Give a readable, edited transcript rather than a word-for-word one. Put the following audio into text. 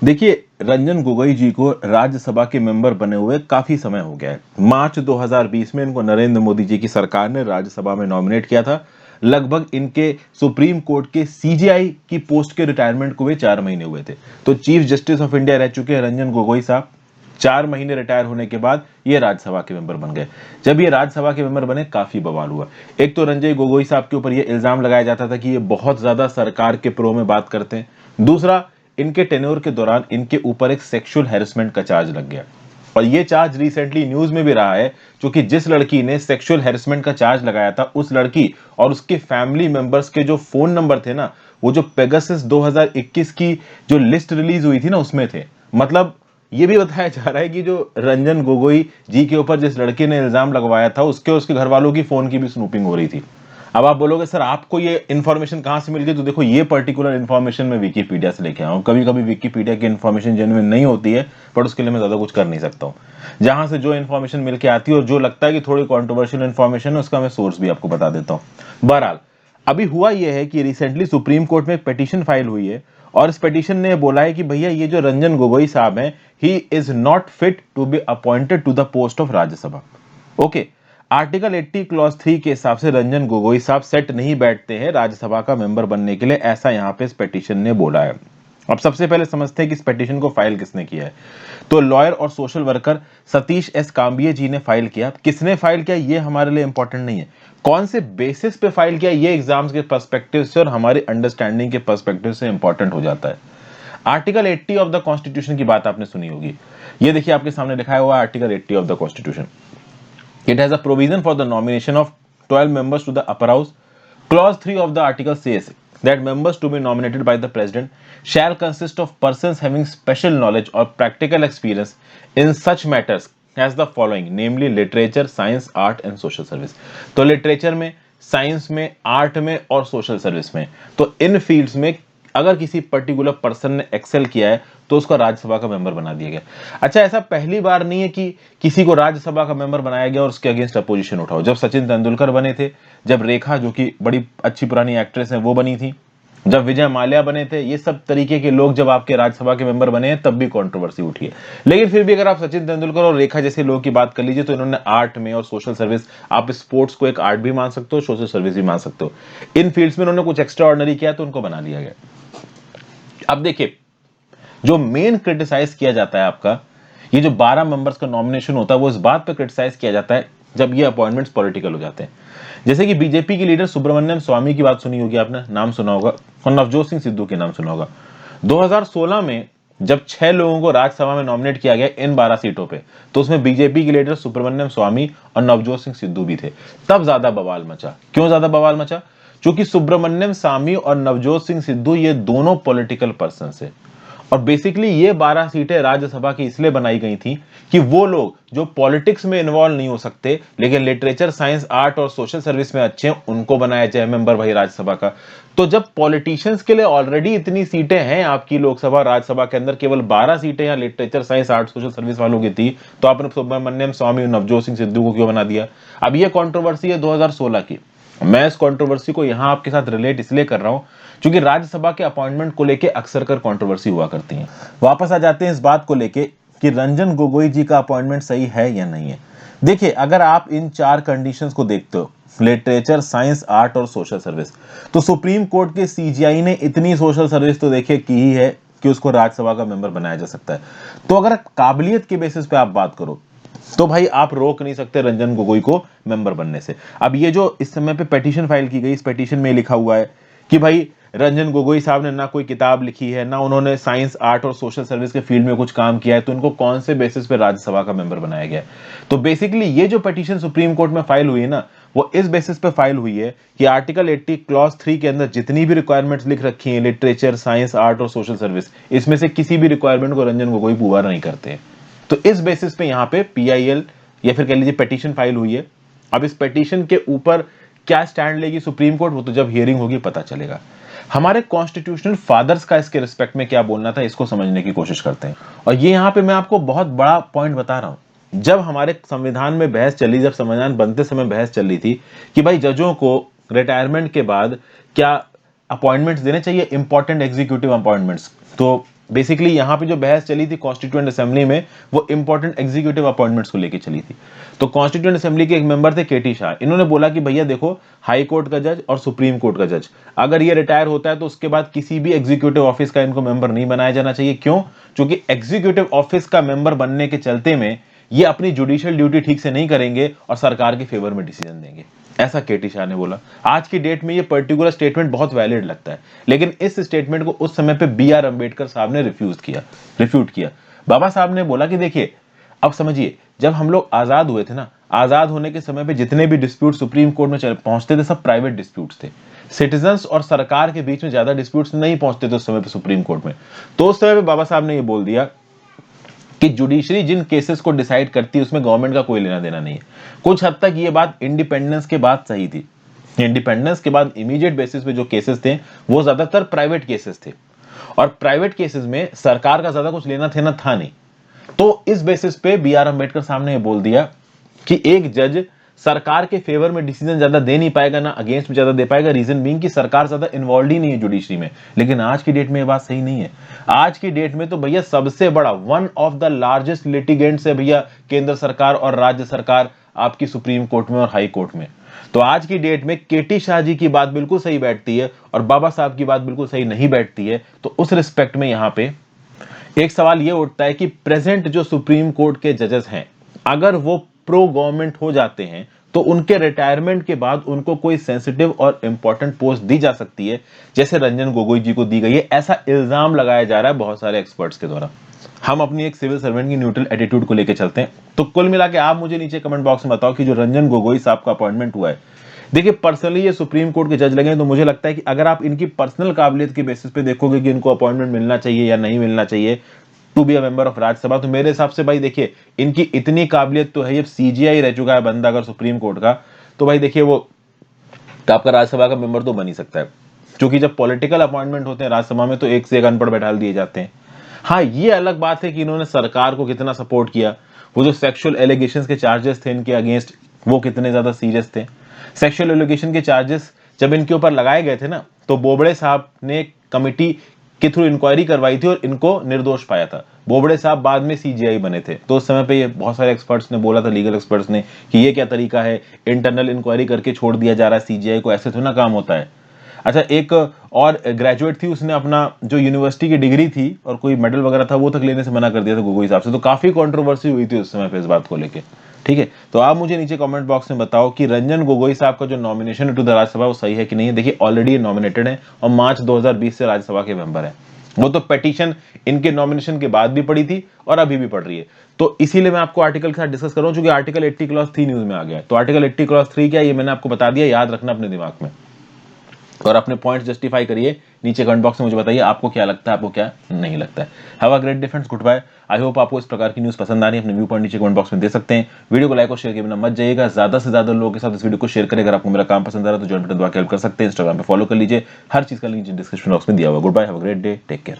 देखिए, रंजन गोगोई जी को राज्यसभा के मेंबर बने हुए काफी समय हो गया है। मार्च 2020 में इनको नरेंद्र मोदी जी की सरकार ने राज्यसभा में नॉमिनेट किया था। लगभग इनके सुप्रीम कोर्ट के सीजेआई की पोस्ट के रिटायरमेंट को हुए 4 महीने हुए थे। तो चीफ जस्टिस ऑफ इंडिया रह चुके हैं रंजन गोगोई साहब। 4 महीने रिटायर होने के बाद ये राज्यसभा के मेंबर बन गए। जब ये राज्यसभा के मेंबर बने, काफी बवाल हुआ। एक तो रंजन गोगोई साहब के ऊपर ये इल्जाम लगाया जाता था कि ये बहुत ज्यादा सरकार के प्रो में बात करते हैं। दूसरा, इनके टेन्योर के दौरान इनके ऊपर एक सेक्सुअल हैरेसमेंट का चार्ज लग गया, और ये चार्ज रिसेंटली न्यूज में भी रहा है, क्योंकि जिस लड़की ने सेक्सुअल हैरेसमेंट का चार्ज लगाया था, उस लड़की और उसके फैमिली मेंबर्स के जो फोन नंबर थे ना, वो जो पेगासस 2021 की जो लिस्ट रिलीज हुई थी ना, उसमें थे। मतलब ये भी बताया जा रहा है कि जो रंजन गोगोई जी के ऊपर जिस लड़के ने इल्जाम लगवाया था, उसके उसके घर वालों की फोन की भी स्नूपिंग हो रही थी। अब आप बोलोगे सर आपको ये इन्फॉर्मेशन कहां से मिल गई, तो देखो ये पर्टिकुलर इन्फॉर्मेशन मैं विकीपीडिया से लेके आया हूं। कभी कभी विकीपीडिया की इन्फॉर्मेशन जेन्युइन नहीं होती है, पर उसके लिए मैं ज्यादा कुछ कर नहीं सकता हूं। जहां से जो इन्फॉर्मेशन मिल के आती है और जो लगता है कि थोड़ी कॉन्ट्रोवर्शियल इन्फॉर्मेशन है, उसका मैं सोर्स भी आपको बता देता हूं। बहरहाल, अभी हुआ यह है कि रिसेंटली सुप्रीम कोर्ट में एक पिटीशन फाइल हुई है, और इस पिटीशन ने बोला है कि भैया ये जो रंजन गोगोई साहब हैं, he is not fit to be appointed to the post of Rajya Sabha. Okay, article 80 clause 3 के हिसाब से रंजन गोगोई साहब सेट नहीं बैठते हैं राज्यसभा का मेंबर बनने के लिए, ऐसा यहां पे इस पिटीशन ने बोला है। अब सबसे पहले समझते हैं कि इस पिटीशन को फाइल किसने किया है। तो लॉयर और सोशल वर्कर सतीश एस कांबिये जी ने फाइल किया। किसने फाइल किया ये हमारे लिए इंपॉर्टेंट नहीं है, कौन से बेसिस पे फाइल किया ये एग्जाम्स के पर्सपेक्टिव से और हमारी अंडरस्टैंडिंग के पर्सपेक्टिव से इंपॉर्टेंट हो जाता है। आर्टिकल 80 ऑफ द कॉन्स्टिट्यूशन की बात आपने सुनी होगी। ये देखिए आपके सामने लिखा हुआ है article 80 of the constitution. It has a provision for the nomination of 12 members to the upper house. Clause 3 of the article says that members to be nominated by the president shall consist of persons having special knowledge or practical experience in such matters as the following, namely literature, science, art and social service. तो literature में, science में, art में और social service में, तो इन fields में अगर किसी पर्टिकुलर पर्सन ने एक्सेल किया है तो उसको राज्यसभा का मेंबर बना दिया गया। अच्छा, ऐसा पहली बार नहीं है कि किसी को राज्यसभा का मेंबर बनाया गया और उसके अगेंस्ट अपोजिशन उठाओ। जब सचिन तेंदुलकर बने थे, जब रेखा जो कि बड़ी अच्छी पुरानी एक्ट्रेस है वो बनी थी, जब विजय माल्या बने थे, ये सब तरीके के लोग जब आपके राज्यसभा के मेंबर बने हैं, तब भी कंट्रोवर्सी उठी है। लेकिन फिर भी अगर आप सचिन तेंदुलकर और रेखा जैसे लोगों की बात कर लीजिए, तो इन्होंने आर्ट में और सोशल सर्विस, आप स्पोर्ट्स को एक आर्ट भी मान सकते हो, सोशल सर्विस भी मान सकते हो, इन फील्ड्स में उन्होंने कुछ एक्स्ट्रा ऑर्डिनरी किया तो उनको बना लिया गया। अब देखिए, जो मेन क्रिटिसाइज किया जाता है आपका, ये जो 12 मेंबर्स का नॉमिनेशन होता है, वो इस बात पे क्रिटिसाइज किया जाता है जब ये अपॉइंटमेंट्स पॉलिटिकल हो जाते हैं। जैसे कि बीजेपी के लीडर सुब्रमण्यम स्वामी की बात सुनी होगी आपने, नाम सुना होगा, और नवजोत सिंह सिद्धू के नाम सुना होगा। 2016 में जब 6 लोगों को राज्यसभा में नॉमिनेट किया गया इन 12 सीटों पे, तो उसमें बीजेपी के लीडर सुब्रमण्यम स्वामी और नवजोत सिंह सिद्धू भी थे। तब ज्यादा बवाल मचा। क्यों ज्यादा बवाल मचा? क्योंकि सुब्रमण्यम स्वामी और नवजोत सिंह सिद्धू ये दोनों पॉलिटिकल पर्सन है, और बेसिकली ये 12 सीटें राज्यसभा की इसलिए बनाई गई थी कि वो लोग जो पॉलिटिक्स में इन्वॉल्व नहीं हो सकते लेकिन लिटरेचर, साइंस, आर्ट और सोशल सर्विस में अच्छे हैं, उनको बनाया जाए मेंबर भाई राज्यसभा का। तो जब पॉलिटिशियंस के लिए ऑलरेडी इतनी सीटें हैं आपकी लोकसभा राज्यसभा के अंदर, केवल 12 सीटें या literature, science, art, social service वालों की थी, तो आपने सुब्रमण्यम स्वामी और नवजोत सिंह सिद्धू को क्यों बना दिया? अब ये कॉन्ट्रोवर्सी है 2016 की। मैं इस कंट्रोवर्सी को यहां आपके साथ रिलेट इसलिए कर रहा हूं क्योंकि राज्यसभा के अपॉइंटमेंट को लेके अक्सर कर कंट्रोवर्सी हुआ करती है। वापस आ जाते हैं इस बात को लेके कि रंजन गोगोई जी का अपॉइंटमेंट सही है या नहीं है। देखिए, अगर आप इन 4 कंडीशंस को देखते हो, लिटरेचर, साइंस, आर्ट और सोशल सर्विस, तो सुप्रीम कोर्ट के सीजीआई ने इतनी सोशल सर्विस तो देखिए की ही है कि उसको राज्यसभा का मेंबर बनाया जा सकता है। तो अगर काबिलियत के बेसिस पे आप बात करो, तो भाई आप रोक नहीं सकते रंजन गोगोई को मेंबर बनने से। अब ये जो इस समय पे पिटीशन फाइल की गई, इस पिटीशन में लिखा हुआ है कि भाई रंजन गोगोई साहब ने ना कोई किताब लिखी है, ना उन्होंने साइंस, आर्ट और सोशल सर्विस के फील्ड में कुछ काम किया है, तो इनको कौन से बेसिस पे राज्यसभा का मेंबर बनाया गया है? तो बेसिकली ये जो पिटीशन सुप्रीम कोर्ट में फाइल हुई है ना, वो इस बेसिस पे फाइल हुई है कि आर्टिकल 80 क्लॉज 3 के अंदर जितनी भी रिक्वायरमेंट्स लिख रखी हैं, लिटरेचर, साइंस, आर्ट और सोशल सर्विस, इसमें से किसी भी रिक्वायरमेंट को रंजन गोगोई पूरा नहीं करते हैं। तो इस बेसिस पे यहां पे पीआईएल या फिर कह लीजिए पिटीशन फाइल हुई है। अब इस पिटीशन के ऊपर क्या स्टैंड लेगी सुप्रीम कोर्ट, वो तो जब हियरिंग होगी पता चलेगा। हमारे कॉन्स्टिट्यूशनल फादर्स का इसके रिस्पेक्ट में क्या बोलना था, इसको समझने की कोशिश करते हैं। और ये यहां पे मैं आपको बहुत बड़ा पॉइंट बता रहा हूं। जब हमारे संविधान में बहस चली, जब संविधान बनते समय बहस चल रही थी कि भाई जजों को रिटायरमेंट के बाद क्या अपॉइंटमेंट्स देने चाहिए, इंपॉर्टेंट एग्जीक्यूटिव अपॉइंटमेंट्स, तो बेसिकली यहाँ पे जो बहस चली थी कॉन्स्टिट्यूएंट असेंबली में, वो इंपॉर्टेंट एग्जीक्यूटिव अपॉइंटमेंट्स को लेकर चली थी। तो कॉन्स्टिट्यूएंट असेंबली के एक मेंबर थे केटी शाह, इन्होंने बोला कि भैया देखो, हाई कोर्ट का जज और सुप्रीम कोर्ट का जज अगर ये रिटायर होता है तो उसके बाद किसी भी एग्जीक्यूटिव ऑफिस का इनको मेंबर नहीं बनाया जाना चाहिए। क्यों? क्योंकि एग्जीक्यूटिव ऑफिस का मेंबर बनने के चलते में ये अपनी जुडिशियल ड्यूटी ठीक से नहीं करेंगे और सरकार के फेवर में डिसीजन देंगे, ऐसा केटी शाह ने बोला। आज की डेट में ये पर्टिकुलर स्टेटमेंट बहुत वैलिड लगता है, लेकिन इस स्टेटमेंट को उस समय पे बी आर अंबेडकर साहब ने रिफ्यूट किया। बाबा साहब ने बोला कि देखिए, अब समझिए, जब हम लोग आजाद हुए थे ना, आजाद होने के समय पे जितने भी डिस्प्यूट सुप्रीम कोर्ट में पहुंचते थे, सब प्राइवेट डिस्प्यूट्स थे। सिटीजन्स और सरकार के बीच में ज्यादा डिस्प्यूट्स नहीं पहुंचते थे उस समय पे सुप्रीम कोर्ट में। तो उस समय पे बाबा साहब ने ये बोल दिया कि जुडिशरी जिन केसेस को डिसाइड करती है उसमें गवर्नमेंट का कोई लेना देना नहीं है। कुछ हद तक ये बात इंडिपेंडेंस के बाद सही थी। इंडिपेंडेंस के बाद इमीडिएट बेसिस पे जो केसेस थे वो ज्यादातर प्राइवेट केसेस थे, और प्राइवेट केसेस में सरकार का ज्यादा कुछ लेना देना था नहीं। तो इस बेसिस पे बी आर अंबेडकर साहब ने बोल दिया कि एक जज सरकार के फेवर में डिसीजन ज्यादा दे नहीं पाएगा, ना अगेंस्ट में ज्यादा दे पाएगा। रीजन बीइंग कि सरकार ज्यादा इन्वॉल्व ही नहीं है जुडिशरी में। लेकिन आज की डेट में ये बात सही नहीं है। आज की डेट में तो भैया सबसे बड़ा, one of the largest litigants है भैया केंद्र सरकार और राज्य सरकार आपकी सुप्रीम कोर्ट में और हाई कोर्ट में। तो आज की डेट में केटी शाह जी की बात बिल्कुल सही बैठती है और बाबा साहब की बात बिल्कुल सही नहीं बैठती है। तो उस रिस्पेक्ट में यहां पे एक सवाल यह उठता है कि प्रेजेंट जो सुप्रीम कोर्ट के जजेस हैं, अगर वो प्रो गवर्नमेंट हो जाते हैं तो उनके रिटायरमेंट के बाद उनको कोई सेंसिटिव और इंपॉर्टेंट पोस्ट दी जा सकती है, जैसे रंजन गोगोई जी को दी गई है। ऐसा इल्जाम लगाया जा रहा है बहुत सारे एक्सपर्ट्स के द्वारा। हम अपनी एक सिविल सर्वेंट की न्यूट्रल एटीट्यूड को लेकर चलते हैं। तो कुल मिला के आप मुझे नीचे कमेंट बॉक्स में बताओ कि जो रंजन गोगोई साहब का अपॉइंटमेंट हुआ है, देखिए पर्सनली ये सुप्रीम कोर्ट के जज लगे तो मुझे लगता है कि अगर आप इनकी पर्सनल काबिलियत के बेसिस पे देखोगे कि इनको अपॉइंटमेंट मिलना चाहिए या नहीं मिलना चाहिए to be a member of Rajya Sabha, तो मेरे हिसाब से भाई देखिए, इनकी इतनी काबिलियत तो है, ये सीजीआई रह चुका है बंदा अगर सुप्रीम कोर्ट का, तो भाई देखिए वो आपका राज्यसभा का मेंबर तो बन ही सकता है। क्योंकि जब पॉलिटिकल अपॉइंटमेंट होते हैं राज्यसभा में तो एक से एक अनपढ़ बैठा दिए जाते हैं। हाँ, ये अलग बात है कि इन्होंने सरकार को कितना सपोर्ट किया, वो जो सेक्सुअल एलिगेशंस के चार्जेस थे इनके अगेंस्ट, वो कितने ज्यादा सीरियस थे। सेक्सुअल एलिगेशन के चार्जेस जब इनके ऊपर लगाए गए थे ना, तो बोबड़े साहब ने कमिटी के थ्रू इंक्वायरी करवाई थी और इनको निर्दोष पाया था। बोबड़े साहब बाद में सीजीआई बने थे। तो उस समय पे ये बहुत सारे एक्सपर्ट्स ने बोला था, लीगल एक्सपर्ट्स ने, कि ये क्या तरीका है, इंटरनल इंक्वायरी करके छोड़ दिया जा रहा है सीजीआई को, ऐसे तो ना काम होता है। अच्छा, एक और ग्रेजुएट थी, उसने अपना जो यूनिवर्सिटी की डिग्री थी और कोई मेडल वगैरह था वो तक लेने से मना कर दिया था गोगोई साहब से। तो काफी कंट्रोवर्सी हुई थी उस समय पे इस बात को लेके। ठीक है, तो आप मुझे नीचे कमेंट बॉक्स में बताओ कि रंजन गोगोई साहब का जो नॉमिनेशन है टू द राज्यसभा वो सही है कि नहीं है। देखिए ऑलरेडी ये नॉमिनेटेड है और मार्च 2020 से राज्यसभा के मेंबर है। वो तो पिटीशन इनके नॉमिनेशन के बाद भी पड़ी थी और अभी भी पड़ रही है। तो इसीलिए मैं आपको आर्टिकल के साथ डिस्कस कर रहा हूं, क्योंकि आर्टिकल 80 क्लॉज 3 न्यूज में आ गया है। तो आर्टिकल 80 क्लॉज 3 क्या है ये मैंने आपको बता दिया, याद रखना अपने दिमाग में और अपने पॉइंट्स जस्टिफाई करिए। नीचे कमेंट बॉक्स में मुझे बताइए आपको क्या लगता है, आपको क्या नहीं लगता है। Have a great day friends, good bye. I hope आपको इस प्रकार की न्यूज पसंद आ रही है। अपने व्यू पॉइंट नीचे कमेंट बॉक्स में दे सकते हैं। वीडियो को लाइक और शेयर किए बिना मत जाइएगा। ज्यादा से ज्यादा लोगों के साथ इस वीडियो को शेयर करें। अगर आपको मेरा काम पसंद आ रहा है तो ज्वाइन बटन दबा के हेल्प कर सकते हैं। इंस्टाग्राम पे फॉलो कर लीजिए, हर चीज का लिंक डिस्क्रिप्शन बॉक्स में दिया हुआ। Good bye, have a great day, take care.